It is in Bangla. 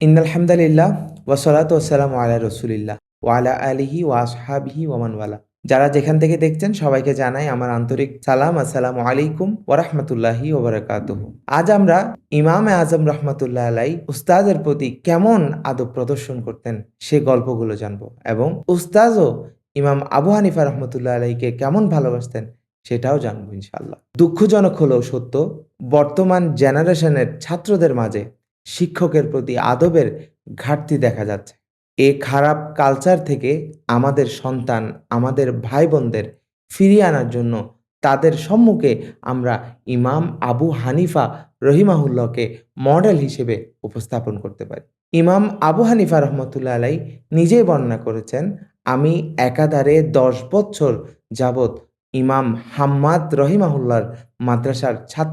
ইন্নাল হামদালিল্লাহ ওয়াসসালাতু ওয়াসসালামু আলা রাসূলিল্লাহ ওয়া আলা আলিহি ওয়া আসহাবিহি ওয়া মান ওয়ালা। যারা যেখান থেকে দেখছেন সবাইকে জানাই আমার আন্তরিক সালাম। আসসালামু আলাইকুম ওয়া রাহমাতুল্লাহি ওয়া বারাকাতুহু। আজ আমরা ইমামে আজম রাহমাতুল্লাহ আলাইহি উস্তাদের প্রতি কেমন আদব প্রদর্শন করতেন সে গল্পগুলো জানবো এবং উস্তাদও ইমাম আবু হানিফা রাহমাতুল্লাহ আলাইহিকে কেমন ভালোবাসতেন সেটাও জানবো ইনশাআল্লাহ। দুঃখজনক হলেও সত্য, বর্তমান জেনারেশনের ছাত্রদের মাঝে শিক্ষকের প্রতি আদবের ঘাটতি দেখা যাচ্ছে। এ খারাপ কালচার থেকে আমাদের সন্তান, আমাদের ভাই-বোনদের ফিরিয়ে আনার জন্য তাদের সম্মুখে আমরা ইমাম আবু হানিফা রহিমাহুল্লাহকে মডেল হিসেবে উপস্থাপন করতে পারি। ইমাম আবু হানিফা রহমতুল্লাহ আলাইহি নিজেই বর্ণনা করেছেন, আমি একাধারে ১০ বছর যাবৎ ইমাম হাম্মাদ রহিমাহুল্লাহর মাদ্রাসার ছাত্র